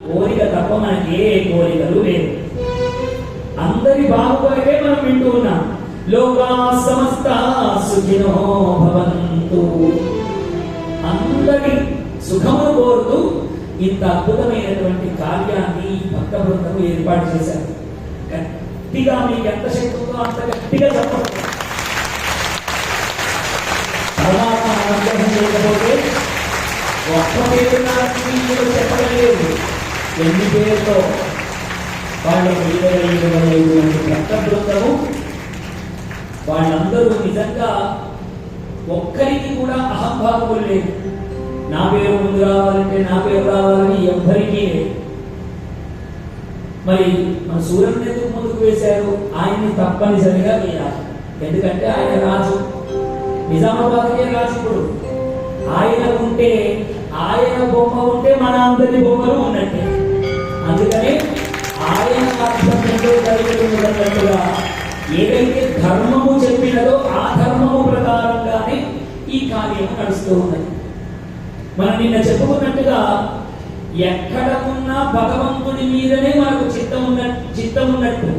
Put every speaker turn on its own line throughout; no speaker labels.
కోరిక తప్ప మనకి ఏ కోరికలు లేవు. అందరి బాగుపడే మనం వింటూ ఉన్నాం. లోకా సమస్త సుఖినో భవంతు. అందరి సుఖమును కోరుతూ ఇంత అద్భుతమైనటువంటి కార్యాన్ని భక్త బృందము ఏర్పాటు చేశారు. గట్టిగా మీకు ఎంత శక్తి ఉందో అంత గట్టిగా చెప్పండి. పరమాత్మ అనుగ్రహం చేయకపోతే ఒక్క పేరు చెప్పలేదు. ఎన్ని పేరుతో వాళ్ళు 25 భక్త బృందము, వాళ్ళందరూ నిజంగా ఒక్కరికి కూడా అహంభావములు లేదు. నా పేరు ముందు రావాలంటే నా పేరు రావాలని ఎవ్వరికీ లేదు. మరి మన సూర్యుని ఎందుకు ముందుకు వేశారు? ఆయన్ని తప్పనిసరిగా వేయాలి. ఎందుకంటే ఆయన రాజు, నిజామాబాద్కే రాజు. ఇప్పుడు ఆయన ఉంటే, ఆయన బొమ్మ ఉంటే మన అందరి బొమ్మలు ఉన్నట్టే. అందుకని ఆయన జరిగినట్టుగా ఏదైతే ధర్మము చెప్పినదో ఆ ధర్మము ప్రకారంగానే ఈ కార్యము నడుస్తూ ఉన్నది. మనం నిన్న చెప్పుకున్నట్టుగా ఎక్కడ ఉన్నా భగవంతుడి మీదనే మనకు చిత్తం ఉన్నట్టు.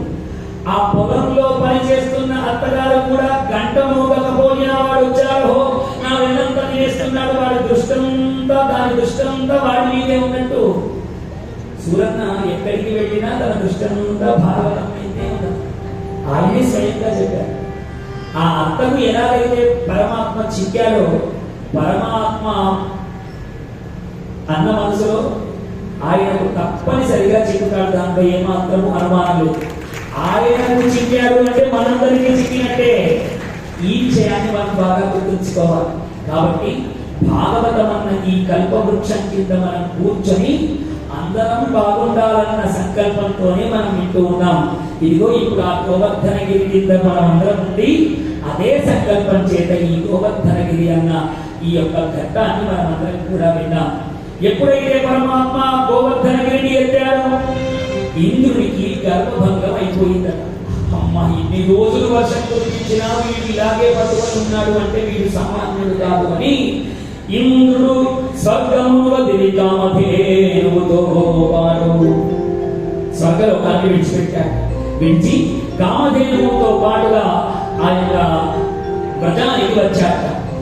ఆ పొలంలో పనిచేస్తున్న అత్తగారు కూడా గంట మోగకపోయినా వాడు వచ్చారో నా వెనంతా చేస్తున్నాడు, వాడి దాని దృష్టంతా వాడి మీదే ఉన్నట్టు. సూరన్న ఎక్కడికి వెళ్ళినా తన దృష్టంతా భాగవతం అయితే ఉన్నది. ఆయనే స్వయంగా చెప్పారు. ఆ అత్తకు ఎలాగైతే పరమాత్మ చిక్కాడో, పరమాత్మ అన్న మనసులో ఆయనకు తప్పనిసరిగా చిక్కుతాడు. దాంట్లో ఏమాత్రము అనుమానం లేదు. ఆయనకు చిక్కాడు అంటే మనందరికీ చిక్కినట్టే. ఈ విషయాన్ని మనం బాగా గుర్తుంచుకోవాలి. కాబట్టి భాగవతం అన్న ఈ కల్పవృక్షం కింద మనం కూర్చొని అందరం బాగుండాలన్న సంకల్పంతోనే మనం వింటూ ఉన్నాం. ఇదిగో ఇప్పుడు ఆ గోవర్ధనగిరి కింద మనం అందరం ఉండి అదే సంకల్పం చేత ఈ గోవర్ధనగిరి అన్న ఈ యొక్క ఘట్టాన్ని మనం అందరం కూడా విన్నాం. ఎప్పుడైతే పరమాత్మ గోవర్ధనగిరిని ఎత్తాడో ఇంద్రుడికి గర్భభంగం అయిపోయిందట. అమ్మ, ఇన్ని రోజులు వర్షం కురిపించినా వీడు ఇలాగే పట్టుకొని ఉన్నాడు అంటే వీడు సామాన్యుడు కాదు అని ఇంద్రుడు స్వర్గమును వదిలి కామధేనువుతో పాటు స్వర్గలోకాన్ని విడిచిపెట్టాడు. విడిచి కామధేనువుతో పాటుగా ఆ యొక్క వ్రజానికి వచ్చాట.